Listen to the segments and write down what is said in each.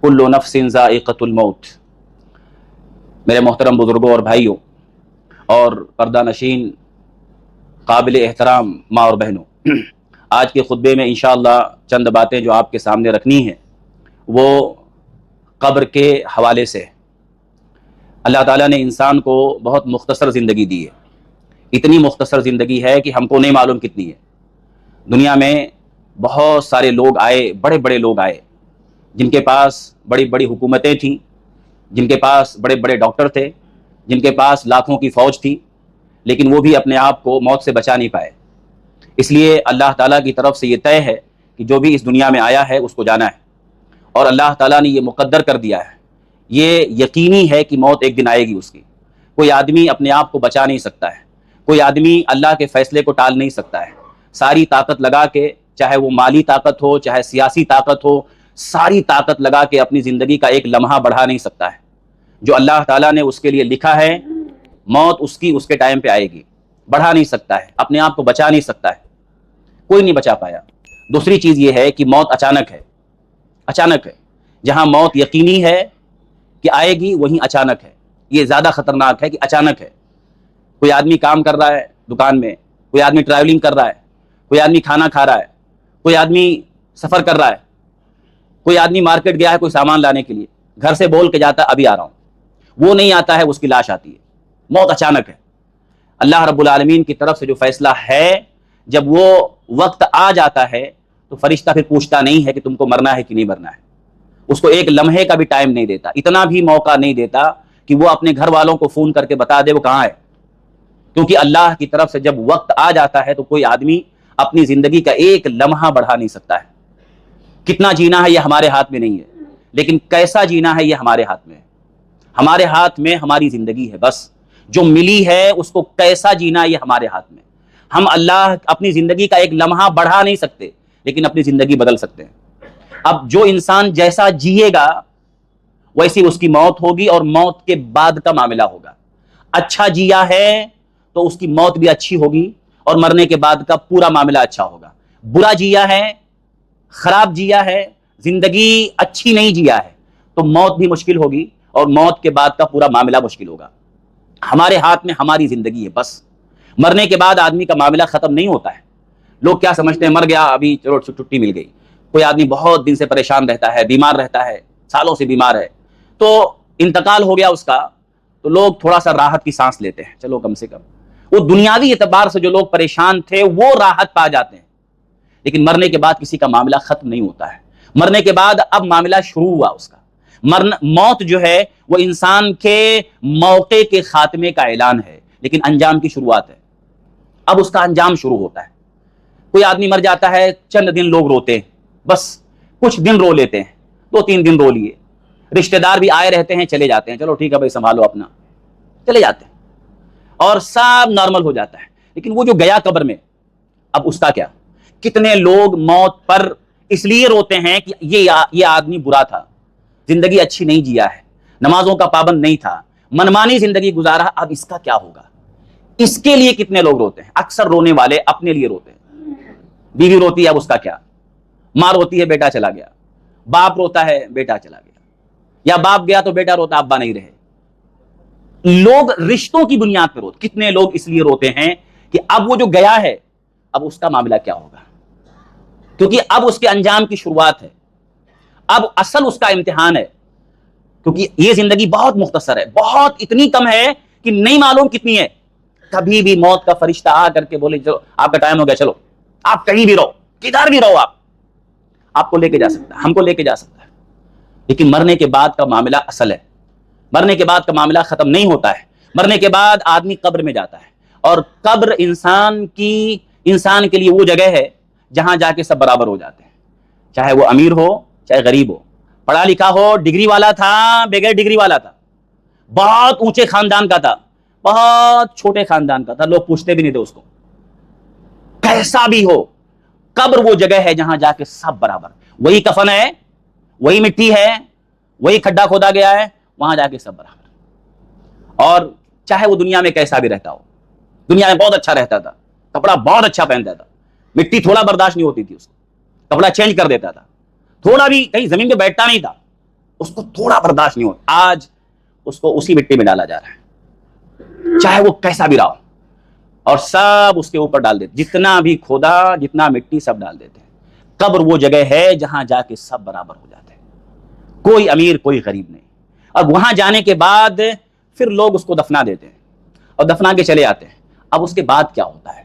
کل نفس ذائقۃ الموت۔ میرے محترم بزرگوں اور بھائیوں اور پردہ نشین قابل احترام ماں اور بہنوں، آج کے خطبے میں انشاءاللہ چند باتیں جو آپ کے سامنے رکھنی ہیں وہ قبر کے حوالے سے۔ اللہ تعالیٰ نے انسان کو بہت مختصر زندگی دی ہے، اتنی مختصر زندگی ہے کہ ہم کو نہیں معلوم کتنی ہے۔ دنیا میں بہت سارے لوگ آئے، بڑے بڑے لوگ آئے جن کے پاس بڑی بڑی حکومتیں تھیں، جن کے پاس بڑے بڑے ڈاکٹر تھے، جن کے پاس لاکھوں کی فوج تھی، لیکن وہ بھی اپنے آپ کو موت سے بچا نہیں پائے۔ اس لیے اللہ تعالیٰ کی طرف سے یہ طے ہے کہ جو بھی اس دنیا میں آیا ہے اس کو جانا ہے، اور اللہ تعالیٰ نے یہ مقدر کر دیا ہے، یہ یقینی ہے کہ موت ایک دن آئے گی اس کی۔ کوئی آدمی اپنے آپ کو بچا نہیں سکتا ہے، کوئی آدمی اللہ کے فیصلے کو ٹال نہیں سکتا ہے۔ ساری طاقت لگا کے، چاہے وہ مالی طاقت ہو، چاہے سیاسی طاقت ہو، ساری طاقت لگا کے اپنی زندگی کا ایک لمحہ بڑھا نہیں سکتا ہے۔ جو اللہ تعالیٰ نے اس کے لیے لکھا ہے، موت اس کی اس کے ٹائم پہ آئے گی، بڑھا نہیں سکتا ہے، اپنے آپ کو بچا نہیں سکتا ہے، کوئی نہیں بچا پایا۔ دوسری چیز یہ ہے کہ موت اچانک ہے، اچانک ہے۔ جہاں موت یقینی ہے کہ آئے گی، وہیں اچانک ہے۔ یہ زیادہ خطرناک ہے کہ اچانک ہے۔ کوئی آدمی کام کر رہا ہے دکان میں، کوئی آدمی ٹریولنگ کر رہا ہے، کوئی آدمی کھانا کھا رہا ہے، کوئی آدمی سفر کر رہا ہے، کوئی آدمی مارکیٹ گیا ہے کوئی سامان لانے کے لیے، گھر سے بول کے جاتا ہے ابھی آ رہا ہوں، وہ نہیں آتا ہے، اس کی لاش آتی ہے۔ موت اچانک ہے۔ اللہ رب العالمین کی طرف سے جو فیصلہ ہے، جب وہ وقت آ جاتا ہے تو فرشتہ پھر پوچھتا نہیں ہے کہ تم کو مرنا ہے کہ نہیں مرنا ہے، اس کو ایک لمحے کا بھی ٹائم نہیں دیتا، اتنا بھی موقع نہیں دیتا کہ وہ اپنے گھر والوں کو فون کر کے بتا دے وہ کہاں ہے۔ کیونکہ اللہ کی طرف سے جب وقت آ جاتا ہے تو کوئی آدمی اپنی زندگی کا ایک لمحہ بڑھا نہیں سکتا ہے۔ کتنا جینا ہے یہ ہمارے ہاتھ میں نہیں ہے، لیکن کیسا جینا ہے یہ ہمارے ہاتھ میں ہے۔ ہمارے ہاتھ میں ہماری زندگی ہے، بس جو ملی ہے اس کو کیسا جینا یہ ہمارے ہاتھ میں۔ ہم اللہ اپنی زندگی کا ایک لمحہ بڑھا نہیں سکتے، لیکن اپنی زندگی بدل سکتے ہیں۔ اب جو انسان جیسا جیے گا ویسی اس کی موت ہوگی، اور موت کے بعد کا معاملہ ہوگا۔ اچھا جیا ہے تو اس کی موت بھی اچھی ہوگی، اور مرنے کے بعد کا پورا معاملہ اچھا ہوگا۔ برا جیا ہے، خراب جیا ہے، زندگی اچھی نہیں جیا ہے تو موت بھی مشکل ہوگی، اور موت کے بعد کا پورا معاملہ مشکل ہوگا۔ ہمارے ہاتھ میں ہماری زندگی ہے، بس۔ مرنے کے بعد آدمی کا معاملہ ختم نہیں ہوتا ہے۔ لوگ کیا سمجھتے ہیں، مر گیا ابھی چلو چھٹی مل گئی۔ کوئی آدمی بہت دن سے پریشان رہتا ہے، بیمار رہتا ہے، سالوں سے بیمار ہے، تو انتقال ہو گیا اس کا، تو لوگ تھوڑا سا راحت کی سانس لیتے ہیں، چلو کم سے کم وہ دنیاوی اعتبار سے جو لوگ پریشان تھے وہ راحت پا جاتے ہیں۔ لیکن مرنے کے بعد کسی کا معاملہ ختم نہیں ہوتا ہے۔ مرنے کے بعد اب معاملہ شروع ہوا اس کا۔ موت جو ہے وہ انسان کے موقع کے خاتمے کا اعلان ہے، لیکن انجام کی شروعات ہے۔ اب اس کا انجام شروع ہوتا ہے۔ کوئی آدمی مر جاتا ہے، چند دن لوگ روتے ہیں، بس کچھ دن رو لیتے ہیں، 2-3 دن رو لیے، رشتہ دار بھی آئے رہتے ہیں، چلے جاتے ہیں، چلو ٹھیک ہے بھائی سنبھالو اپنا، چلے جاتے ہیں، اور سب نارمل ہو جاتا ہے۔ لیکن وہ جو گیا قبر میں، اب اس کا کیا؟ کتنے لوگ موت پر اس لیے روتے ہیں کہ یہ آدمی برا تھا، زندگی اچھی نہیں جیا ہے، نمازوں کا پابند نہیں تھا، منمانی زندگی گزارا، اب اس کا کیا ہوگا؟ اس کے لیے کتنے لوگ روتے ہیں۔ اکثر رونے والے اپنے لیے روتے ہیں۔ بیوی روتی ہے، اب اس کا کیا؟ ماں روتی ہے، بیٹا چلا گیا، باپ روتا ہے، بیٹا چلا گیا، یا باپ گیا تو بیٹا روتا، ابا نہیں رہے۔ لوگ رشتوں کی بنیاد پر روتے، کتنے لوگ اس لیے روتے ہیں کہ اب وہ جو گیا ہے اب اس کا معاملہ کیا ہوگا، کیونکہ اب اس کے انجام کی شروعات ہے، اب اصل اس کا امتحان ہے۔ کیونکہ یہ زندگی بہت مختصر ہے، بہت اتنی کم ہے کہ نہیں معلوم کتنی ہے۔ کبھی بھی موت کا فرشتہ آ کر کے بولے چلو آپ کا ٹائم ہو گیا، چلو آپ کہیں بھی رہو، کدھر بھی رہو، آپ کو لے کے جا سکتا ہے، ہم کو لے کے جا سکتا ہے۔ لیکن مرنے کے بعد کا معاملہ اصل ہے۔ مرنے کے بعد کا معاملہ ختم نہیں ہوتا ہے۔ مرنے کے بعد آدمی قبر میں جاتا ہے، اور قبر انسان کے لیے وہ جگہ ہے جہاں جا کے سب برابر ہو جاتے ہیں، چاہے وہ امیر ہو چاہے غریب ہو، پڑھا لکھا ہو، ڈگری والا تھا بغیر ڈگری والا تھا، بہت اونچے خاندان کا تھا بہت چھوٹے خاندان کا تھا، لوگ پوچھتے بھی نہیں تھے اس کو، کیسا بھی ہو، قبر وہ جگہ ہے جہاں جا کے سب برابر، وہی کفن ہے، وہی مٹی ہے، وہی کھڈا کھودا گیا ہے، وہاں جا کے سب برابر۔ اور چاہے وہ دنیا میں کیسا بھی رہتا ہو، دنیا میں بہت اچھا رہتا تھا، کپڑا بہت اچھا پہنتا تھا، مٹی تھوڑا برداشت نہیں ہوتی تھی اس کو، کپڑا چینج کر دیتا تھا، تھوڑا بھی کہیں زمین پہ بیٹھتا نہیں تھا، اس کو تھوڑا برداشت نہیں ہوتا. آج اس کو اسی مٹی میں ڈالا جا رہا ہے, چاہے وہ کیسا بھی رہا ہو, اور سب اس کے اوپر ڈال دیتے, جتنا بھی کھودا, جتنا مٹی سب ڈال دیتے ہیں. قبر وہ جگہ ہے جہاں جا کے سب برابر ہو جاتے ہیں, کوئی امیر کوئی غریب نہیں. اب وہاں جانے کے بعد پھر لوگ اس کو دفنا دیتے ہیں اور دفنا کے چلے آتے ہیں. اب اس کے بعد کیا ہوتا ہے,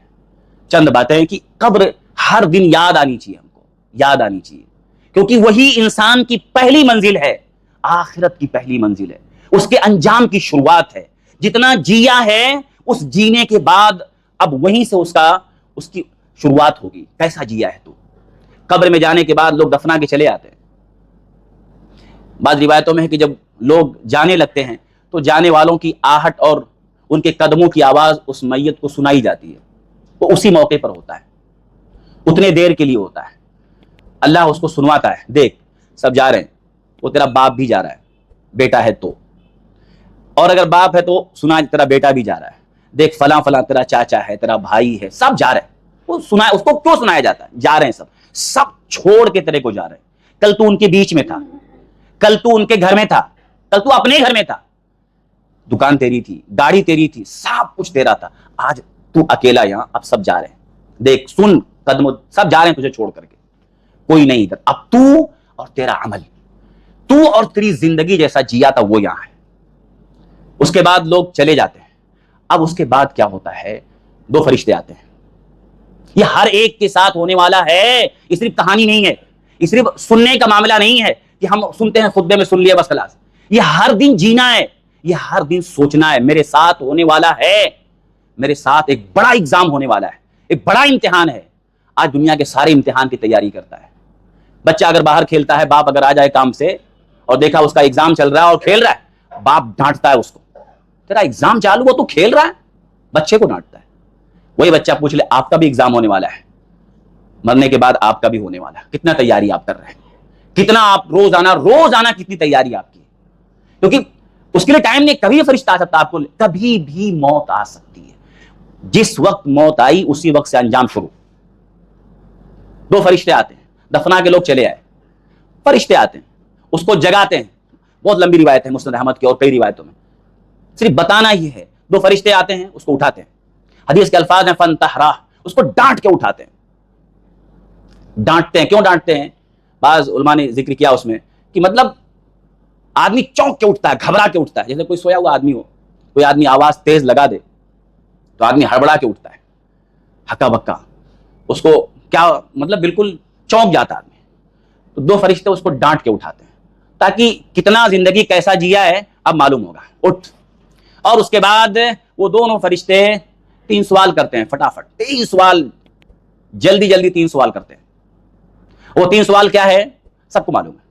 چند باتیں ہیں کہ قبر ہر دن یاد آنی چاہیے, ہم کو یاد آنی چاہیے, کیونکہ وہی انسان کی پہلی منزل ہے, آخرت کی پہلی منزل ہے, اس کے انجام کی شروعات ہے. جتنا جیا ہے اس جینے کے بعد اب وہیں سے اس کی شروعات ہوگی, کیسا جیا ہے تو. قبر میں جانے کے بعد لوگ دفنا کے چلے آتے ہیں. بعض روایتوں میں ہے کہ جب لوگ جانے لگتے ہیں تو جانے والوں کی آہٹ اور ان کے قدموں کی آواز اس میت کو سنائی جاتی ہے. وہ اسی موقع پر ہوتا ہے, اتنے دیر کے لیے ہوتا ہے. اللہ اس کو سنواتا ہے, دیکھ سب جا رہے ہیں, وہ تیرا باپ بھی جا رہا ہے, بیٹا ہے تو, اور اگر باپ ہے تو سنا تیرا بیٹا بھی جا رہا ہے, دیکھ فلاں فلاں تیرا چاچا ہے, تیرا بھائی ہے, سب جا رہے ہیں. وہ سنا, اس کو کیوں سنایا جاتا ہے, جا رہے ہیں سب چھوڑ کے تیرے کو جا رہے ہیں. کل تو ان کے بیچ میں تھا, کل تو ان کے گھر میں تھا, کل تو اپنے گھر میں تھا, دکان تیری تھی, گاڑی تیری تھی, سب کچھ تیرا تھا. آج تو اکیلا یہاں, اب سب جا رہے ہیں, دیکھ سن قدم, سب جا رہے ہیں تجھے چھوڑ کر کے, کوئی نہیں ادھر. اب تو اور تیرا عمل, تو اور تیری زندگی جیسا جیا تھا وہ یہاں ہے. اس کے بعد لوگ چلے جاتے ہیں. اب اس کے بعد کیا ہوتا ہے, دو فرشتے آتے ہیں. یہ ہر ایک کے ساتھ ہونے والا ہے, یہ صرف کہانی نہیں ہے, یہ صرف سننے کا معاملہ نہیں ہے کہ ہم سنتے ہیں خطبے میں سن لیا بس خلاص. یہ ہر دن جینا ہے, یہ ہر دن سوچنا ہے, میرے ساتھ ہونے والا ہے, میرے ساتھ ایک بڑا ایگزام ہونے والا ہے, ایک بڑا امتحان ہے. آج دنیا کے سارے امتحان کی تیاری کرتا ہے. بچہ اگر باہر کھیلتا ہے, باپ اگر آ جائے کام سے اور دیکھا اس کا ایگزام چل رہا ہے اور کھیل رہا ہے, باپ ڈانٹتا ہے اس کو, تیرا ایگزام چالو ہو تو کھیل رہا ہے, بچے کو ڈانٹتا ہے. وہی بچہ پوچھ لے آپ کا بھی ایگزام ہونے والا ہے, مرنے کے بعد آپ کا بھی ہونے والا ہے, کتنا تیاری آپ کر رہے ہیں, کتنا آپ روزانہ کتنی تیاری آپ کی, کیونکہ اس کے لیے ٹائم نہیں, کبھی فرشتہ آ سکتا آپ کو, کبھی بھی موت آ سکتی ہے. جس وقت موت آئی اسی وقت سے انجام شروع. دو فرشتے آتے ہیں, دفنا کے لوگ چلے آئے, فرشتے آتے ہیں, اس کو جگاتے ہیں. بہت لمبی روایت ہے مسند احمد کی اور کئی روایتوں میں, صرف بتانا ہی ہے. دو فرشتے آتے ہیں, اس کو اٹھاتے ہیں. حدیث کے الفاظ ہیں فانتحرہ, اس کو ڈانٹ کے اٹھاتے ہیں. ڈانٹتے ہیں, کیوں ڈانٹتے ہیں؟ بعض علماء نے ذکر کیا اس میں کہ مطلب آدمی چونک کے اٹھتا ہے, گھبرا کے اٹھتا ہے, جیسے کوئی سویا ہوا آدمی ہو, کوئی آدمی آواز تیز لگا دے تو آدمی ہڑبڑا کے اٹھتا ہے, ہکا بکا, اس کو کیا مطلب بالکل چونک جاتا آدمی. تو دو فرشتے اس کو ڈانٹ کے اٹھاتے ہیں تاکہ کتنا زندگی کیسا جیا ہے اب معلوم ہوگا, اٹھ. اور اس کے بعد وہ دونوں فرشتے 3 سوال کرتے ہیں, فٹافٹ 3 سوال, جلدی 3 سوال کرتے ہیں. وہ 3 سوال کیا ہے سب کو معلوم ہے,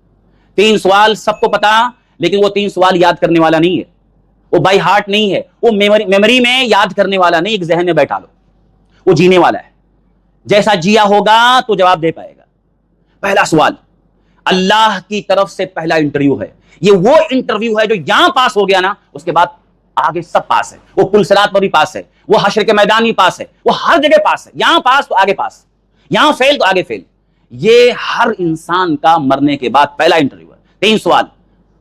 3 سوال سب کو پتا, لیکن وہ 3 سوال یاد کرنے والا نہیں ہے, وہ بائی ہارٹ نہیں ہے, وہ میموری میں یاد کرنے والا نہیں, ایک ذہن میں بیٹھا لو, وہ جینے والا ہے. جیسا جیا ہوگا تو جواب دے پائے گا. پہلا سوال اللہ کی طرف سے پہلا انٹرویو ہے. یہ وہ انٹرویو ہے جو یہاں پاس ہو گیا نا, اس کے بعد آگے سب پاس ہے. وہ پل صراط پر بھی پاس ہے, وہ حشر کے میدان بھی پاس ہے, وہ ہر جگہ پاس ہے. یہاں پاس تو آگے پاس, یہاں فیل تو آگے فیل. یہ ہر انسان کا مرنے کے بعد پہلا انٹرویو ہے. 3 سوال.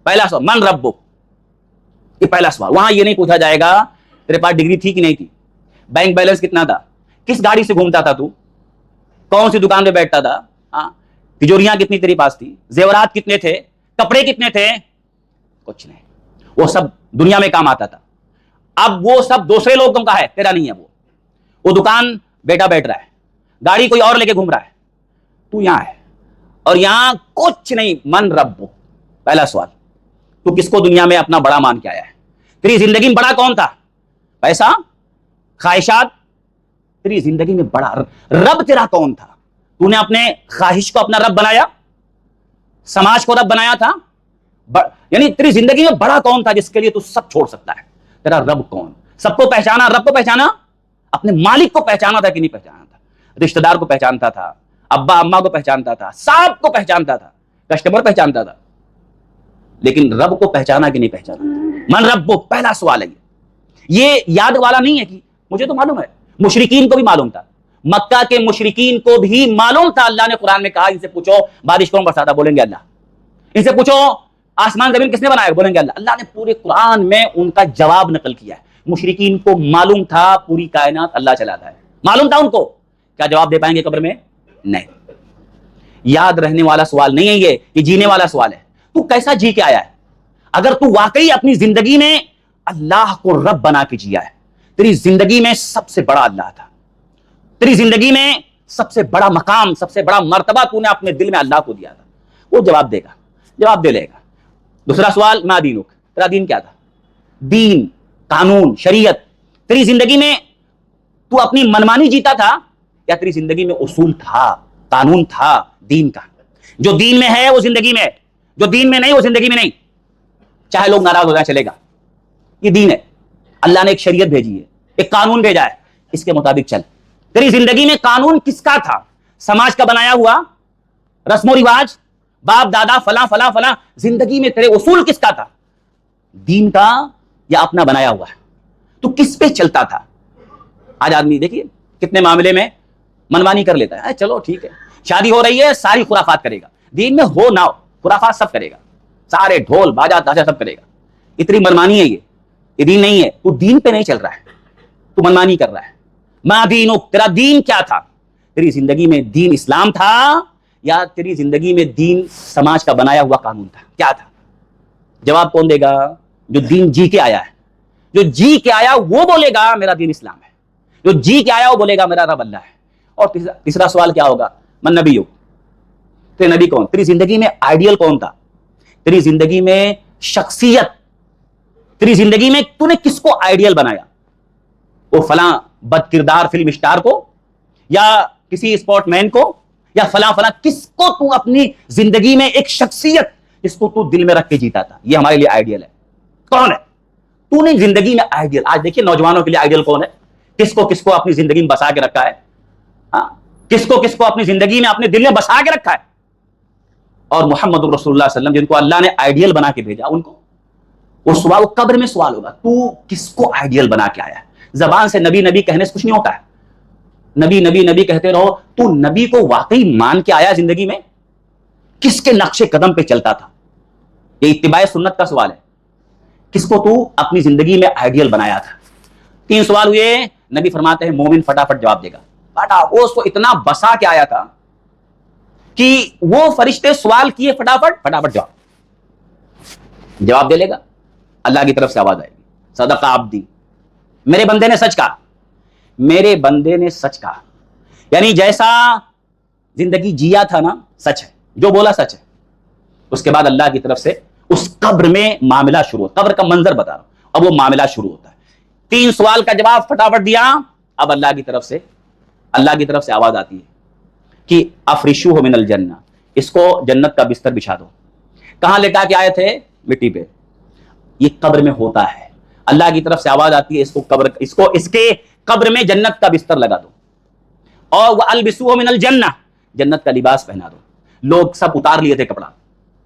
پہلا سوال من ربک, یہ پہلا سوال. وہاں یہ نہیں پوچھا جائے گا تیرے پاس ڈگری تھی کہ نہیں تھی, بینک بیلنس کتنا تھا, کس گاڑی سے گھومتا تھا تو, کون سی دکان پہ بیٹھتا تھا, تجوریاں کتنی تیری پاس تھی, زیورات کتنے تھے, کپڑے کتنے تھے, کچھ نہیں. وہ سب دنیا میں کام آتا تھا. اب وہ سب دوسرے لوگوں کا ہے, تیرا نہیں ہے. وہ دکان بیٹا بیٹھ رہا ہے, گاڑی کوئی اور لے کے گھوم رہا ہے, تو یہاں ہے اور یہاں کچھ نہیں. من رب, پہلا سوال, تو کس کو دنیا میں اپنا بڑا مان کے آیا ہے؟ تیری زندگی میں بڑا کون تھا؟ پیسہ, خواہشات؟ تیری زندگی میں بڑا رب تیرا کون تھا؟ تو نے اپنے خواہش کو اپنا رب بنایا, سماج کو رب بنایا تھا, یعنی تیری زندگی میں بڑا کون تھا جس کے لیے تو سب چھوڑ سکتا ہے؟ تیرا رب کون؟ سب کو پہچانا, رب کو پہچانا, اپنے مالک کو پہچانا تھا کہ نہیں پہچانا تھا؟ رشتہ دار کو پہچانتا تھا, ابا اما کو پہچانتا تھا, سب کو پہچانتا تھا, کسٹمر پہچانتا تھا, لیکن رب کو پہچانا کہ نہیں پہچانا؟ من رب, پہلا سوال ہے. یہ یاد والا نہیں ہے کہ مجھے تو معلوم ہے, مشرکین کو بھی معلوم تھا, مکہ کے مشرکین کو بھی معلوم تھا. اللہ نے قرآن میں کہا ان سے پوچھو بارش کون برساتا, بولیں گے اللہ. ان سے پوچھو آسمان زمین کس نے بنایا؟ بولیں گے اللہ. اللہ نے پورے قرآن میں ان کا جواب نقل کیا ہے. مشرکین کو معلوم تھا پوری کائنات اللہ چلاتا ہے, معلوم تھا ان کو. کیا جواب دے پائیں گے قبر میں؟ نہیں. یاد رہنے والا سوال نہیں ہے یہ جینے والا سوال ہے. تو کیسا جی کے آیا ہے؟ اگر تو واقعی اپنی زندگی میں اللہ کو رب بنا کے جیا ہے, تیری زندگی میں سب سے بڑا اللہ تھا, تیری زندگی میں سب سے بڑا مقام, سب سے بڑا مرتبہ تو نے اپنے دل میں اللہ کو دیا تھا, وہ جواب دے گا, جواب دے لے گا. دوسرا سوال, ما دینک, تیرا دین کیا تھا؟ دین, قانون, شریعت. تیری زندگی میں تو اپنی منمانی جیتا تھا یا تیری زندگی میں اصول تھا, قانون تھا دین کا؟ جو دین میں ہے وہ زندگی میں ہے, جو دین میں نہیں وہ زندگی میں نہیں. چاہے لوگ ناراض ہو جائیں, چلے گا. یہ دین ہے. اللہ نے ایک شریعت بھیجی ہے, ایک قانون بھیجا ہے, اس کے مطابق چل. تیری زندگی میں قانون کس کا تھا؟ سماج کا بنایا ہوا, رسم و رواج, باپ دادا فلاں فلاں فلاں. زندگی میں تیرے اصول کس کا تھا؟ دین کا یا اپنا بنایا ہوا ہے؟ تو کس پہ چلتا تھا؟ آج آدمی دیکھیے کتنے معاملے میں منمانی کر لیتا ہے. چلو ٹھیک ہے, شادی ہو رہی ہے, ساری خرافات کرے گا. دین میں ہو نہ ہو خرافات سب کرے گا, سارے ڈھول باجا تاشا سب کرے گا. اتنی منمانی ہے یہ دین نہیں ہے. تو دین پہ نہیں چل رہا ہے, تو منمانی کر رہا ہے. ما دینک, تیرا دین کیا تھا؟ تیری زندگی میں دین اسلام تھا یا تیری زندگی میں دین سماج کا بنایا ہوا قانون تھا؟ کیا تھا؟ جواب کون دے گا؟ جو دین جی کے آیا ہے. جو جی کے آیا وہ بولے گا میرا دین اسلام ہے, جو جی کے آیا وہ بولے گا میرا رب اللہ ہے. اور تیسرا سوال کیا ہوگا؟ من نبی ہو, تیرے نبی کون؟ تیری زندگی میں آئیڈیل کون تھا؟ تیری زندگی میں شخصیت, تیری زندگی میں تو نے کس کو آئیڈیل بنایا؟ وہ فلاں بد کردار فلم اسٹار کو, یا کسی اسپورٹ مین کو, یا فلاں فلاں, کس کو تو اپنی زندگی میں ایک شخصیت جس کو تو دل میں رکھ کے جیتا تھا یہ ہمارے لیے آئیڈیل ہے؟ کون ہے تو نے زندگی میں آئیڈیل؟ آج دیکھیے نوجوانوں کے لیے آئیڈیل کون ہے؟ کس کو اپنی زندگی میں بسا کے رکھا ہے؟ کس کو اپنی زندگی میں اپنے دل میں بسا کے رکھا ہے؟ اور محمد رسول اللہ صلی اللہ علیہ وسلم جن کو اللہ نے آئیڈیل بنا کے بھیجا, ان کو وہ سوال, وہ قبر میں سوال ہوگا, تو کس کو آئیڈیل بنا کے آیا ہے؟ زبان سے نبی نبی کہنے سے کچھ نہیں ہوتا ہے. نبی نبی نبی کہتے رہو, تو نبی کو واقعی مان کے آیا زندگی میں؟ کس کے نقش قدم پہ چلتا تھا؟ یہ اتباع سنت کا سوال ہے. کس کو تو اپنی زندگی میں آئیڈیل بنایا تھا؟ 3 سوال ہوئے. نبی فرماتے ہیں مومن فٹافٹ جواب دے گا. وہ اس کو اتنا بسا کے آیا تھا کہ وہ فرشتے سوال کیے, فٹافٹ جواب دے لے گا. اللہ کی طرف سے آواز آئے گی, صدق عبدی, میرے بندے نے سچ کہا, میرے بندے نے سچ کہا. یعنی جیسا زندگی جیا تھا نا, سچ ہے, جو بولا سچ ہے. اس کے بعد اللہ کی طرف سے اس قبر میں معاملہ شروع ہوتا. قبر کا منظر بتا رہا ہوں, اب وہ معاملہ شروع ہوتا ہے. 3 سوال کا جواب فٹافٹ دیا. اب اللہ کی طرف سے آواز آتی ہے کہ افرشوہ من الجنہ, اس کو جنت کا بستر بچھا دو. کہاں لٹا کے آئے تھے؟ مٹی پہ. یہ قبر میں ہوتا ہے. اللہ کی طرف سے آواز آتی ہے اس کے قبر میں جنت کا بستر لگا دو. اور وَأَلْبِسُوهُ مِنَ الْجَنَّةِ, جنت کا لباس پہنا دو. لوگ سب اتار لیے تھے کپڑا,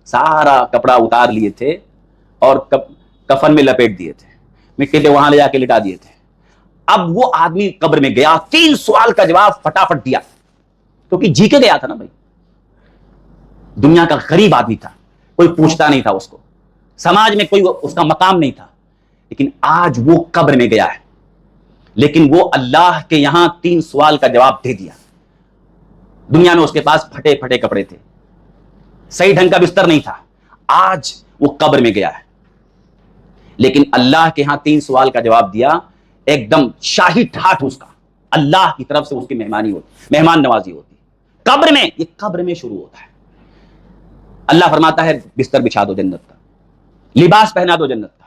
سارا کپڑا اتار لیے تھے اور کفن میں لپیٹ دیے تھے, مٹی پہ وہاں لے جا کے لٹا دیے تھے. اب وہ آدمی قبر میں گیا, 3 سوال کا جواب فٹافٹ دیا, کیونکہ جی کے گیا تھا نا بھائی. دنیا کا غریب آدمی تھا, کوئی پوچھتا نہیں تھا اس کو, سماج میں کوئی اس کا مقام نہیں تھا. لیکن آج وہ قبر میں گیا ہے, لیکن وہ اللہ کے یہاں 3 سوال کا جواب دے دیا. دنیا میں اس کے پاس پھٹے پھٹے کپڑے تھے, صحیح ڈھنگ کا بستر نہیں تھا. آج وہ قبر میں گیا ہے, لیکن اللہ کے ہاں 3 سوال کا جواب دیا. ایک دم شاہی ٹھاٹ اس کا, اللہ کی طرف سے اس کی مہمان نوازی ہوتی. قبر میں, یہ قبر میں شروع ہوتا ہے. اللہ فرماتا ہے بستر بچھا دو جنت کا, لباس پہنا دو جنت کا,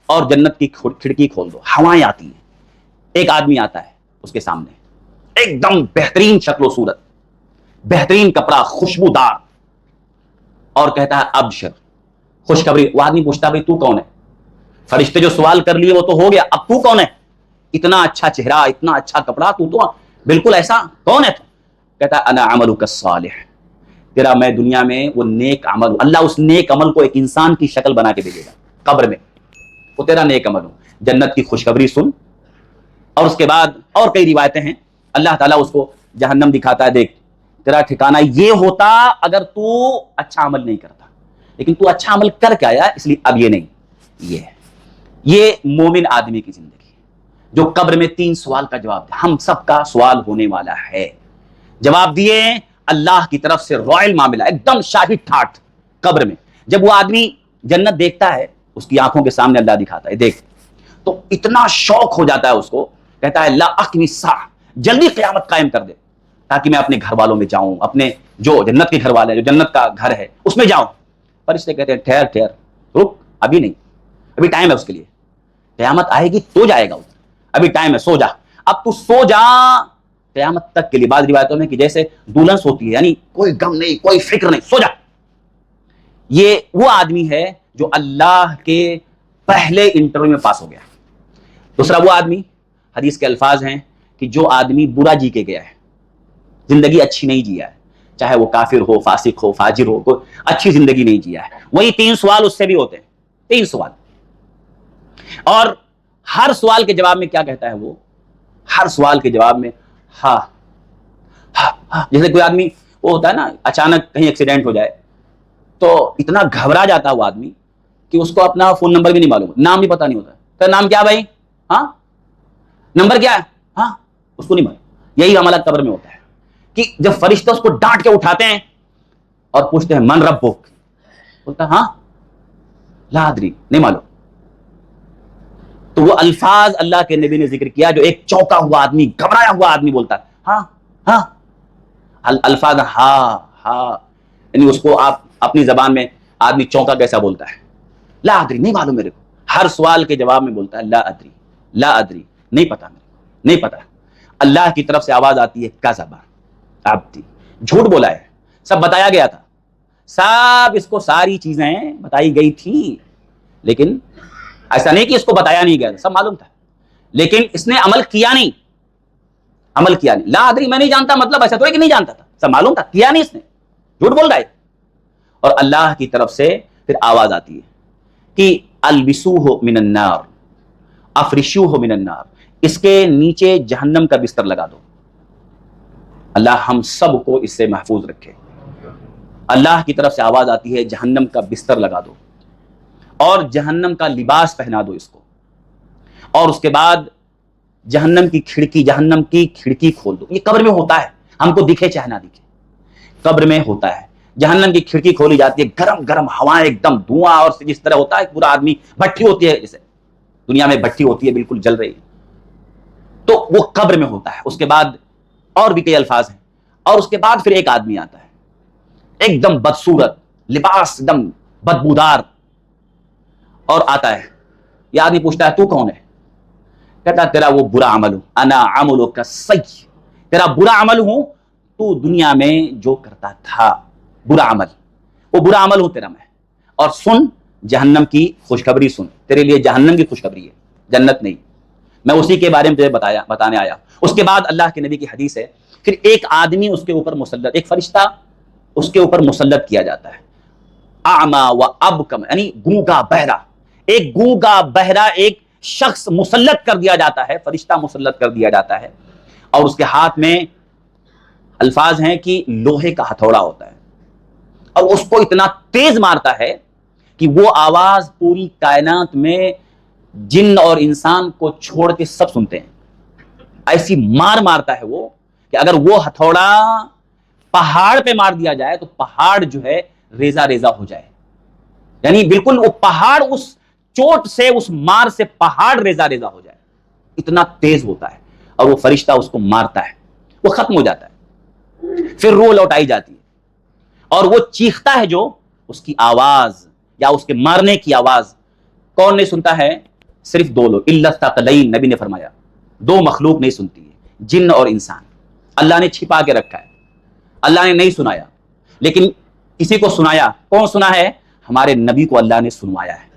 اور جنت کی کھڑکی کھول دو. ہوائیں آتی ہیں. ایک آدمی آتا ہے اس کے سامنے, ایک دم بہترین شکل و صورت, بہترین کپڑا, خوشبودار, اور کہتا ہے ابشر, خوشخبری. وہ آدمی پوچھتا بھائی تو کون ہے؟ فرشتے جو سوال کر لیے وہ تو ہو گیا, اب تو کون ہے؟ اتنا اچھا چہرہ, اتنا اچھا کپڑا, تو بالکل ایسا کون ہے تو؟ کہتا ہے انا عملک الصالح, تیرا میں دنیا میں وہ نیک عمل ہوں. اللہ اس نیک عمل کو ایک انسان کی شکل بنا کے بھیجے گا قبر میں, وہ تیرا نیک عمل ہوں. جنت کی خوشخبری سن. اور اس کے بعد اور کئی روایتیں ہیں, اللہ تعالیٰ اس کو جہنم دکھاتا ہے, دیکھ تیرا ٹھکانہ یہ ہوتا اگر تو اچھا عمل نہیں کرتا. لیکن تو اچھا عمل کر کے آیا اس لیے اب یہ نہیں. یہ مومن آدمی کی زندگی جو قبر میں 3 سوال کا جواب دے. ہم سب کا سوال ہونے والا ہے. جواب دیے اللہ کی طرف سے رائل معاملہ, ایک دم شاہی ٹھاٹ قبر میں. جب وہ آدمی جنت دیکھتا ہے, اس کی آنکھوں کے سامنے اللہ دکھاتا ہے, دیکھ, تو اتنا شوق ہو جاتا ہے اس کو, کہتا ہے لا اقم الساعہ, جلدی قیامت قائم کر دے تاکہ میں اپنے گھر والوں میں جاؤں, اپنے جو جنت کے گھر والے ہیں, جو جنت کا گھر ہے اس میں جاؤں. فرشتے کہتے ہیں ٹھہر ٹھہر, رک, ابھی نہیں, ابھی ٹائم ہے اس کے لیے. قیامت آئے گی تو جائے گا, ابھی ٹائم ہے, سو جا. اب تو سو جا قیامت تک کے لیے. بعض روایتوں میں کہ جیسے دلہن سوتی ہے, یعنی کوئی غم نہیں, کوئی فکر نہیں, سو جا. یہ وہ آدمی ہے جو اللہ کے پہلے انٹرویو میں پاس ہو گیا. دوسرا وہ آدمی, حدیث کے الفاظ ہیں کہ جو آدمی برا جی کے گیا ہے, زندگی اچھی نہیں جیا ہے, چاہے وہ کافر ہو, فاسق ہو, فاجر ہو, کوئی اچھی زندگی نہیں جیا ہے. وہی 3 سوال اس سے بھی ہوتے ہیں, 3 سوال. اور ہر سوال کے جواب میں کیا کہتا ہے وہ؟ ہر سوال کے جواب میں ہاں ہاں ہاں. جیسے کوئی آدمی وہ ہوتا ہے نا, اچانک کہیں ایکسیڈنٹ ہو جائے تو اتنا گھبرا جاتا ہے وہ آدمی کہ اس کو اپنا فون نمبر بھی نہیں معلوم, نام بھی پتا نہیں ہوتا. تو نام کیا بھائی؟ ہاں. نمبر کیا ہے؟ ہاں, اس کو نہیں معلوم. یہی عمل قبر میں ہوتا ہے کہ جب فرشتے اس کو ڈانٹ کے اٹھاتے ہیں اور پوچھتے ہیں من ربک, بولتا ہے ہاں لا ادری, نہیں معلوم. تو وہ الفاظ اللہ کے نبی نے ذکر کیا جو ایک چونکا ہوا آدمی, گھبرایا ہوا آدمی بولتا ہے ہاں ہاں. الفاظ ہاں ہاں, یعنی اس کو آپ اپنی زبان میں آدمی چونکا کیسا بولتا ہے, لا ادری, نہیں معلوم میرے کو. ہر سوال کے جواب میں بولتا ہے لا ادری, لا ادری, نہیں پتا میرے کو, نہیں پتا. اللہ کی طرف سے آواز آتی ہے کذب عبدی, جھوٹ بولا ہے, سب بتایا گیا تھا, سب اس کو ساری چیزیں بتائی گئی تھی, لیکن ایسا نہیں کہ اس کو بتایا نہیں گیا, سب معلوم تھا, لیکن اس نے عمل کیا نہیں, عمل کیا نہیں. لا ادری, میں نہیں جانتا, مطلب ایسا تو ہے کہ نہیں جانتا تھا, سب معلوم تھا, کیا نہیں اس نے, جھوٹ بول رہا ہے. اور اللہ کی طرف سے پھر آواز آتی ہے کہ البسوہ من النار, افرشوہ من النار, اس کے نیچے جہنم کا بستر لگا دو. اللہ ہم سب کو اس سے محفوظ رکھے. اللہ کی طرف سے آواز آتی ہے جہنم کا بستر لگا دو اور جہنم کا لباس پہنا دو اس کو, اور اس کے بعد جہنم کی کھڑکی کھول دو. یہ قبر میں ہوتا ہے, ہم کو دکھے چاہے نہ دکھے, قبر میں ہوتا ہے. جہنم کی کھڑکی کھولی جاتی ہے, گرم گرم ہوائیں, ایک دم دھواں, اور جس طرح ہوتا ہے پورا آدمی بھٹی ہوتی ہے, جیسے دنیا میں بھٹی ہوتی ہے بالکل جل رہی, تو وہ قبر میں ہوتا ہے. اس کے بعد اور بھی کئی الفاظ ہیں, اور اس کے بعد پھر ایک آدمی آتا ہے ایک دم بدصورت, لباس ایک دم بدبودار, اور آتا ہے. یہ آدمی پوچھتا ہے تو کون ہے؟ کہتا ہے تیرا وہ برا عمل ہوں, انا عملک السیئ, تیرا برا عمل ہوں, تو دنیا میں جو کرتا تھا برا عمل, وہ برا عمل ہوں تیرا میں. اور سن جہنم کی خوشخبری سن, تیرے لیے جہنم کی خوشخبری ہے, جنت نہیں. میں اسی کے بارے میں تجھے بتانے آیا. اس کے بعد اللہ کے نبی کی حدیث ہے, پھر ایک آدمی اس کے اوپر مسلط, ایک فرشتہ اس کے اوپر مسلط کیا جاتا ہے, اعما و ابکم, یعنی گونگا بہرا, ایک گونگا بہرا ایک شخص مسلط کر دیا جاتا ہے, فرشتہ مسلط کر دیا جاتا ہے, اور اس کے ہاتھ میں الفاظ ہیں کہ لوہے کا ہتھوڑا ہوتا ہے, اور اس کو اتنا تیز مارتا ہے کہ وہ آواز پوری کائنات میں جن اور انسان کو چھوڑ کے سب سنتے ہیں. ایسی مار مارتا ہے وہ کہ اگر وہ ہتھوڑا پہاڑ پہ مار دیا جائے تو پہاڑ جو ہے ریزہ ریزہ ہو جائے, یعنی بالکل وہ پہاڑ اس چوٹ سے, اس مار سے پہاڑ ریزہ ریزہ ہو جائے, اتنا تیز ہوتا ہے. اور وہ فرشتہ اس کو مارتا ہے, وہ ختم ہو جاتا ہے, پھر روح لوٹائی جاتی ہے, اور وہ چیختا ہے, جو اس کی آواز یا اس کے مارنے کی آواز کون نہیں سنتا ہے؟ صرف 2 لوگ, الا الثقلین, نبی نے فرمایا 2 مخلوق نہیں سنتی ہے, جن اور انسان. اللہ نے چھپا کے رکھا ہے, اللہ نے نہیں سنایا, لیکن کسی کو سنایا. کون سنا ہے؟ ہمارے نبی کو اللہ نے سنوایا ہے.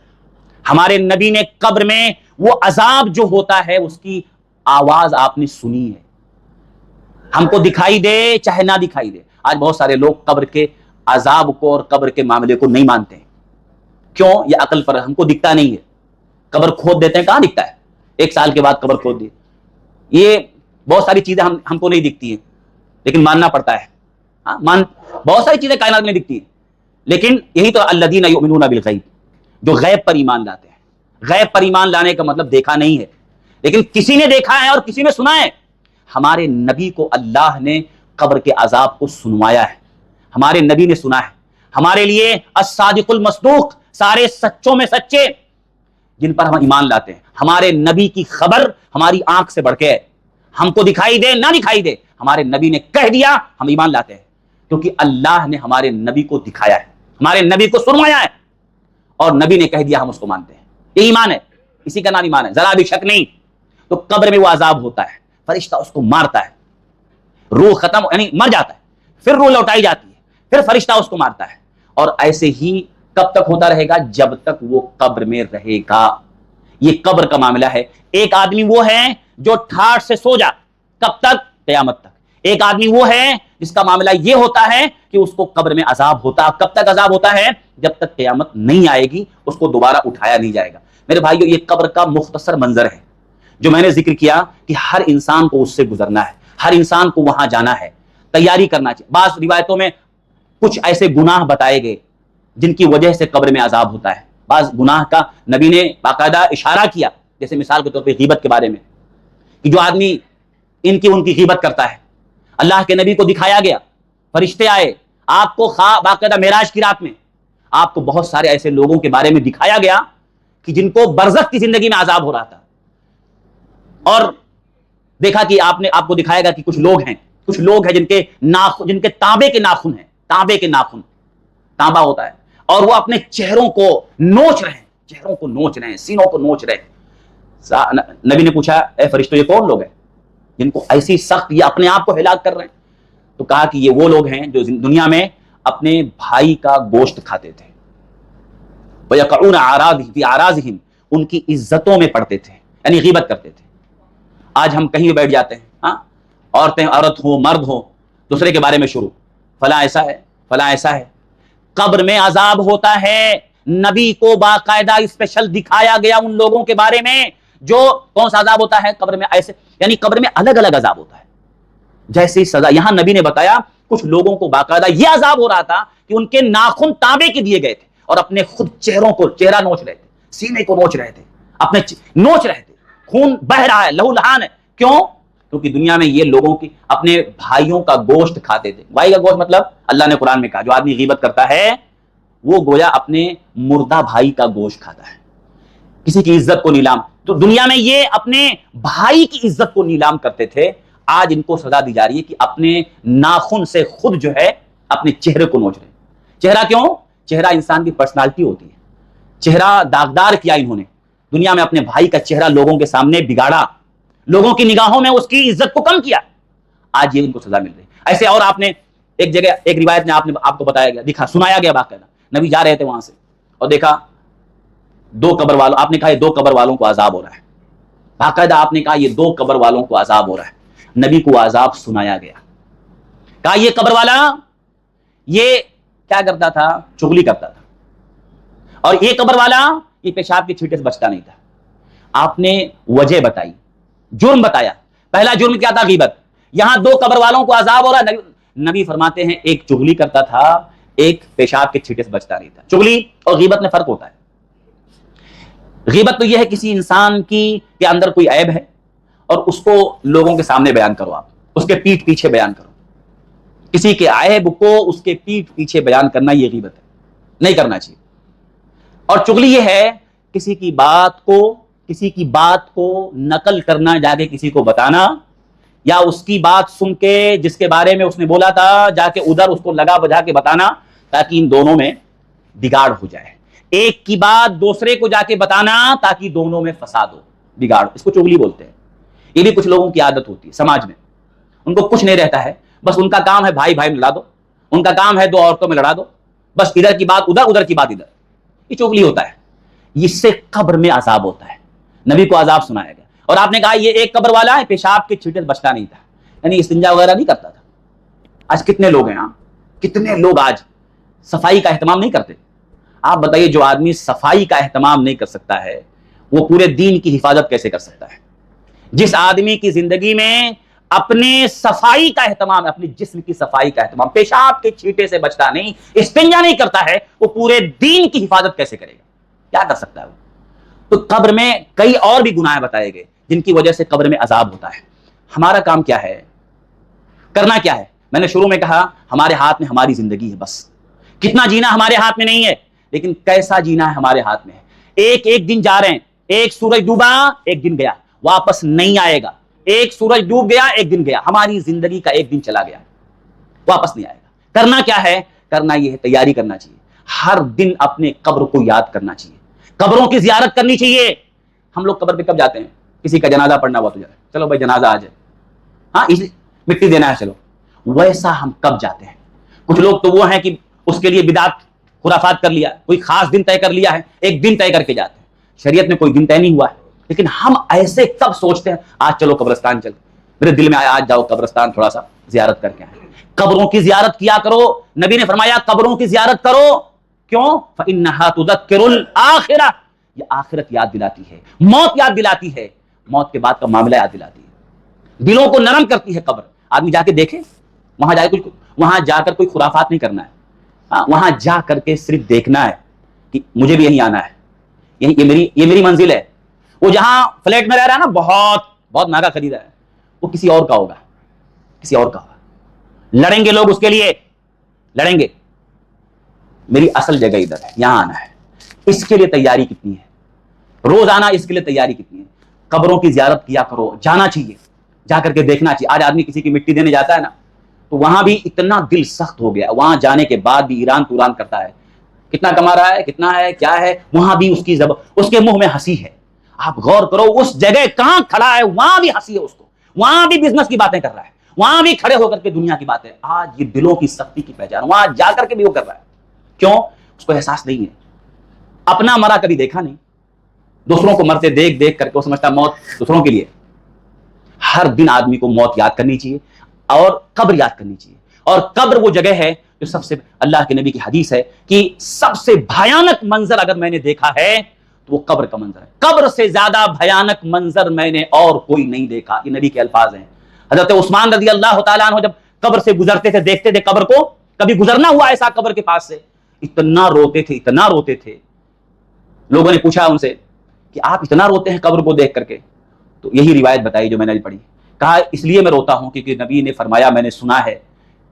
ہمارے نبی نے قبر میں وہ عذاب جو ہوتا ہے اس کی آواز آپ نے سنی ہے, ہم کو دکھائی دے چاہے نہ دکھائی دے. آج بہت سارے لوگ قبر کے عذاب کو اور قبر کے معاملے کو نہیں مانتے ہیں. کیوں؟ یہ عقل پر ہم کو دکھتا نہیں ہے. قبر کھود دیتے ہیں, کہاں دکھتا ہے؟ 1 سال کے بعد قبر کھود دی. یہ بہت ساری چیزیں ہم کو نہیں دکھتی ہیں, لیکن ماننا پڑتا ہے. بہت ساری چیزیں کائنات میں دکھتی ہیں, لیکن یہی تو الذین یؤمنون بالغیب، جو غیب پر ایمان لاتے ہیں. غیب پر ایمان لانے کا مطلب دیکھا نہیں ہے، لیکن کسی نے دیکھا ہے اور کسی نے سنا ہے. ہمارے نبی کو اللہ نے قبر کے عذاب کو سنوایا ہے، ہمارے نبی نے سنا ہے. ہمارے لیے الصادق المصدوق، سارے سچوں میں سچے جن پر ہم ایمان لاتے ہیں، ہمارے نبی کی خبر ہماری آنکھ سے بڑھ کے ہے. ہم کو دکھائی دے نہ دکھائی دے، ہمارے نبی نے کہہ دیا ہم ایمان لاتے ہیں، کیونکہ اللہ نے ہمارے نبی کو دکھایا ہے، ہمارے نبی کو سنوایا ہے، اور نبی نے کہہ دیا ہم اس کو مانتے ہیں. یہ ایمان ہے، اسی کا نام ایمان ہے، ذرا بھی شک نہیں. تو قبر میں وہ عذاب ہوتا ہے، فرشتہ اس کو مارتا ہے، روح ختم یعنی مر جاتا ہے، پھر روح لوٹائی جاتی ہے، پھر فرشتہ اس کو مارتا ہے. اور ایسے ہی کب تک ہوتا رہے گا؟ جب تک وہ قبر میں رہے گا. یہ قبر کا معاملہ ہے. ایک آدمی وہ ہے جو ٹھاٹ سے سو جا، کب تک؟ قیامت تک. ایک آدمی وہ ہے جس کا معاملہ یہ ہوتا ہے کہ اس کو قبر میں عذاب ہوتا ہے. کب تک عذاب ہوتا ہے؟ جب تک قیامت نہیں آئے گی، اس کو دوبارہ اٹھایا نہیں جائے گا. میرے بھائیو، یہ قبر کا مختصر منظر ہے جو میں نے ذکر کیا کہ ہر انسان کو اس سے گزرنا ہے، ہر انسان کو وہاں جانا ہے، تیاری کرنا چاہیے. بعض روایتوں میں کچھ ایسے گناہ بتائے گئے جن کی وجہ سے قبر میں عذاب ہوتا ہے. بعض گناہ کا نبی نے باقاعدہ اشارہ کیا، جیسے مثال کے طور پہ غیبت کے بارے میں، کہ جو آدمی ان کی غیبت کرتا ہے، اللہ کے نبی کو دکھایا گیا، فرشتے آئے، آپ کو باقاعدہ معراج کی رات میں آپ کو بہت سارے ایسے لوگوں کے بارے میں دکھایا گیا کہ جن کو برزخ کی زندگی میں عذاب ہو رہا تھا. اور دیکھا کہ آپ کو دکھائے گا کہ کچھ لوگ ہیں جن کے تانبے کے ناخن ہیں، تانبا ہوتا ہے، اور وہ اپنے چہروں کو نوچ رہے ہیں، سینوں کو نوچ رہے ہیں. نبی نے پوچھا، اے فرشتوں، یہ کون لوگ ہیں جن کو ایسی سخت یہ اپنے آپ کو ہلاک کر رہے ہیں؟ تو کہا کہ یہ وہ لوگ ہیں جو دنیا میں اپنے بھائی کا گوشت کھاتے تھے، وَيَقَعُونَ فِي أَعْرَاضِهِمْ، ان کی عزتوں میں پڑتے تھے، یعنی غیبت کرتے تھے. آج ہم کہیں بیٹھ جاتے ہیں، عورت ہو مرد ہو، دوسرے کے بارے میں شروع، فلاں ایسا ہے، فلاں ایسا ہے. قبر میں عذاب ہوتا ہے. نبی کو باقاعدہ اسپیشل دکھایا گیا ان لوگوں کے بارے میں جو کون سا عذاب ہوتا ہے قبر میں. ایسے یعنی قبر میں الگ الگ عذاب ہوتا ہے، جیسی سزا. یہاں نبی نے بتایا کچھ لوگوں کو باقاعدہ یہ عذاب ہو رہا تھا کہ ان کے ناخن تانبے کے دیے گئے تھے اور اپنے خود چہرہ نوچ رہے تھے، سینے کو نوچ رہے تھے، اپنے نوچ رہے تھے، خون بہ رہا ہے، لہو لہان ہے. کیوں؟ کیونکہ دنیا میں یہ لوگوں کی اپنے بھائیوں کا گوشت کھاتے تھے. بھائی کا گوشت مطلب اللہ نے قرآن میں کہا جو آدمی غیبت کرتا ہے وہ گویا اپنے مردہ بھائی کا گوشت کھاتا ہے. کسی کی عزت کو نیلام، تو دنیا میں یہ اپنے بھائی کی عزت کو نیلام کرتے تھے. آج ان کو سزا دی جا رہی ہے کہ اپنے ناخن سے خود جو ہے اپنے چہرے کو نوچ رہے ہیں. چہرہ کیوں؟ چہرہ انسان کی پرسنالٹی ہوتی ہے. چہرہ داغدار کیا انہوں نے دنیا میں، اپنے بھائی کا چہرہ لوگوں کے سامنے بگاڑا، لوگوں کی نگاہوں میں اس کی عزت کو کم کیا. آج یہ ان کو سزا مل رہی ہے. ایسے اور آپ نے ایک جگہ ایک روایت میں آپ کو بتایا گیا، سنایا گیا باقاعدہ، نبی جا رہے تھے وہاں سے اور دیکھا دو قبر والوں، آپ نے کہا یہ دو قبر والوں کو عذاب ہو رہا ہے. باقاعدہ آپ نے کہا یہ دو قبر والوں کو عذاب ہو رہا ہے. نبی کو عذاب سنایا گیا. کہا یہ قبر والا یہ کیا کرتا تھا؟ چغلی کرتا تھا. اور یہ قبر والا یہ پیشاب کے چھینٹے سے بچتا نہیں تھا. آپ نے وجہ بتائی، جرم بتایا. پہلا جرم کیا تھا؟ غیبت. یہاں دو قبر والوں کو عذاب ہو رہا ہے. نبی فرماتے ہیں ایک چغلی کرتا تھا، ایک پیشاب کے چھینٹے سے بچتا نہیں تھا. چغلی اور غیبت میں فرق ہوتا ہے. غیبت تو یہ ہے کسی انسان کے اندر کوئی عیب ہے اور اس کو لوگوں کے سامنے بیان کرو، آپ اس کے پیٹھ پیچھے بیان کرو. کسی کے عیب کو اس کے پیٹھ پیچھے بیان کرنا یہ غیبت ہے، نہیں کرنا چاہیے. اور چغلی یہ ہے کسی کی بات کو نقل کرنا، جا کے کسی کو بتانا، یا اس کی بات سن کے جس کے بارے میں اس نے بولا تھا جا کے ادھر اس کو لگا بجھا کے بتانا تاکہ ان دونوں میں بگاڑ ہو جائے. ایک کی بات دوسرے کو جا کے بتانا تاکہ دونوں میں فساد ہو، بگاڑ. اس کو چغلی بولتے ہیں. یہ بھی کچھ لوگوں کی عادت ہوتی ہے سماج میں. ان کو کچھ نہیں رہتا ہے، بس ان کا کام ہے بھائی میں لڑا دو، ان کا کام ہے دو عورتوں میں لڑا دو، بس ادھر کی بات ادھر، ادھر کی بات ادھر. یہ چغلی ہوتا ہے. اس سے قبر میں عذاب ہوتا ہے. نبی کو عذاب سنایا گیا. اور آپ نے کہا یہ ایک قبر والا ہے پیشاب کے چھینٹے سے بچتا نہیں تھا، یعنی استنجا وغیرہ نہیں کرتا تھا. آج کتنے لوگ ہیں، کتنے لوگ آج صفائی کا اہتمام نہیں کرتے. آپ بتائیے جو آدمی صفائی کا اہتمام نہیں کر سکتا ہے وہ پورے دین کی حفاظت کیسے کر سکتا ہے؟ جس آدمی کی زندگی میں اپنے صفائی کا اہتمام، اپنے جسم کی صفائی کا اہتمام، پیشاب کے چھینٹے سے بچتا نہیں، استنجا نہیں کرتا ہے، وہ پورے دین کی حفاظت کیسے کرے گا؟ کیا کر سکتا ہے وہ؟ تو قبر میں کئی اور بھی گناہ بتائے گئے جن کی وجہ سے قبر میں عذاب ہوتا ہے۔ ہمارا کام کیا ہے؟ کرنا کیا ہے؟ میں نے شروع میں کہا ہمارے ہاتھ میں ہماری زندگی ہے، بس کتنا جینا ہمارے ہاتھ میں نہیں ہے، لیکن کیسا جینا ہے ہمارے ہاتھ میں ہے۔ ایک ایک دن جا رہے ہیں، ایک سورج ڈوبا ایک دن گیا، واپس نہیں آئے گا، ایک سورج ڈوب گیا ایک دن گیا، ہماری زندگی کا ایک دن چلا گیا، واپس نہیں آئے گا۔ کرنا کیا ہے؟ کرنا یہ ہے، تیاری کرنا چاہیے، ہر دن اپنے قبر کو یاد کرنا چاہیے، قبروں کی زیارت کرنی چاہیے۔ ہم لوگ قبر پہ کب جاتے ہیں؟ کسی کا جنازہ پڑھنا ہوا تو جائے، چلو بھائی جنازہ آ جائے، ہاں مٹی دینا ہے چلو، ویسا ہم کب جاتے ہیں؟ کچھ لوگ تو وہ ہیں کہ اس کے لیے بدعت خرافات کر لیا، کوئی خاص دن طے کر لیا ہے، ایک دن طے کر کے جاتے ہیں، شریعت میں کوئی دن طے نہیں ہوا ہے، لیکن ہم ایسے کب سوچتے ہیں آج چلو قبرستان چل، میرے دل میں آیا آج جاؤ قبرستان تھوڑا سا زیارت کر کے آئیں۔ قبروں کی زیارت کیا کرو، نبی نے فرمایا قبروں کی زیارت کرو، کیوں؟ فإنها تذکر الآخرہ، یہ آخرت یاد دلاتی ہے، موت یاد دلاتی ہے، موت کے بعد کا معاملہ یاد دلاتی ہے، دلوں کو نرم کرتی ہے قبر۔ آدمی جا کے دیکھے، وہاں جا کر کوئی خرافات نہیں کرنا ہے، وہاں جا کر کے صرف دیکھنا ہے کہ مجھے بھی یہیں آنا ہے، یہ میری منزل ہے۔ وہ جہاں فلیٹ میں رہ رہا ہے نا، بہت بہت مہنگا خریدا ہے، وہ کسی اور کا ہوگا، کسی اور کا ہوگا، لڑیں گے لوگ اس کے لیے، لڑیں گے، میری اصل جگہ ادھر ہے، یہاں آنا ہے۔ اس کے لیے تیاری کتنی ہے، روزانہ اس کے لیے تیاری کتنی ہے؟ قبروں کی زیارت کیا کرو، جانا چاہیے، جا کر کے دیکھنا چاہیے۔ آج آدمی کسی کی مٹی دینے جاتا ہے نا، تو وہاں بھی اتنا دل سخت ہو گیا، وہاں جانے کے بعد بھی ایران توران کرتا ہے، کتنا کما رہا ہے، کتنا ہے، کیا ہے، وہاں بھی اس کے منہ میں ہنسی ہے۔ آپ غور کرو، اس جگہ کہاں کھڑا ہے وہاں بھی ہنسی ہے اس کو، وہاں بھی بزنس کی باتیں کر رہا ہے، وہاں بھی کھڑے ہو کر کے دنیا کی باتیں۔ آج یہ دلوں کی سختی کی پہچان، وہاں جا کر کے بھی وہ کر رہا ہے، کیوں؟ اس کو احساس نہیں ہے، اپنا مرا کبھی دیکھا نہیں، دوسروں کو مرتے دیکھ دیکھ کر کے وہ سمجھتا موت دوسروں کے لیے۔ ہر دن آدمی کو موت یاد کرنی چاہیے اور قبر یاد کرنی چاہیے، اور قبر وہ جگہ ہے جو سب سے، اللہ کے نبی کی حدیث ہے کہ سب سے بھیانک منظر اگر میں نے دیکھا ہے تو وہ قبر کا منظر ہے، قبر سے زیادہ بھیانک منظر میں نے اور کوئی نہیں دیکھا، یہ نبی کے الفاظ ہیں۔ حضرت عثمان رضی اللہ تعالیٰ عنہ جب قبر سے گزرتے تھے، دیکھتے تھے قبر کو، کبھی گزرنا ہوا ایسا قبر کے پاس سے، اتنا روتے تھے، اتنا روتے تھے۔ لوگوں نے پوچھا ان سے کہ آپ اتنا روتے ہیں قبر کو دیکھ کر کے؟ تو یہی روایت بتائی جو میں نے پڑھی، کہا اس لیے میں روتا ہوں کیونکہ نبی نے فرمایا، میں نے سنا ہے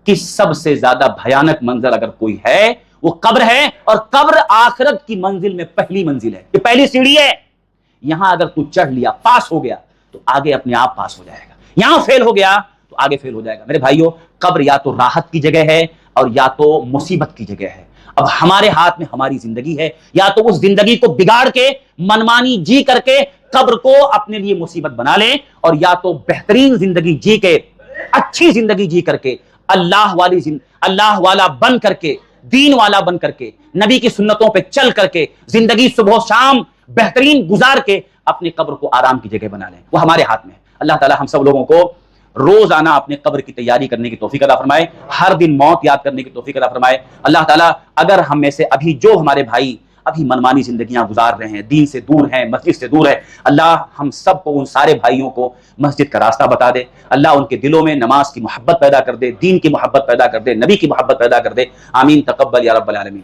کہ سب سے زیادہ بھیانک منظر اگر کوئی ہے وہ قبر ہے، اور قبر آخرت کی منزل میں پہلی منزل ہے، یہ پہلی سیڑھی ہے۔ یہاں اگر تو چڑھ لیا، پاس ہو گیا، تو آگے اپنے آپ پاس ہو جائے گا، یہاں فیل ہو گیا تو آگے فیل ہو جائے گا۔ میرے بھائیوں، قبر یا تو راحت کی جگہ ہے اور یا تو مصیبت کی جگہ ہے۔ اب ہمارے ہاتھ میں ہماری زندگی ہے، یا تو اس زندگی کو بگاڑ کے منمانی جی کر کے قبر کو اپنے لیے مصیبت بنا لیں، اور یا تو بہترین زندگی جی کے، اچھی زندگی جی کر کے، اللہ والا بن کر کے، دین والا بن کر کے، نبی کی سنتوں پہ چل کر کے، زندگی صبح و شام بہترین گزار کے اپنی قبر کو آرام کی جگہ بنا لیں۔ وہ ہمارے ہاتھ میں ہے۔ اللہ تعالی ہم سب لوگوں کو روزانہ اپنے قبر کی تیاری کرنے کی توفیق عطا فرمائے، ہر دن موت یاد کرنے کی توفیق عطا فرمائے۔ اللہ تعالیٰ اگر ہم میں سے ابھی جو ہمارے بھائی ابھی منمانی زندگیاں گزار رہے ہیں، دین سے دور ہیں، مسجد سے دور ہے، اللہ ہم سب کو، ان سارے بھائیوں کو مسجد کا راستہ بتا دے، اللہ ان کے دلوں میں نماز کی محبت پیدا کر دے، دین کی محبت پیدا کر دے، نبی کی محبت پیدا کر دے۔ آمین، تقبل یا رب العالمین۔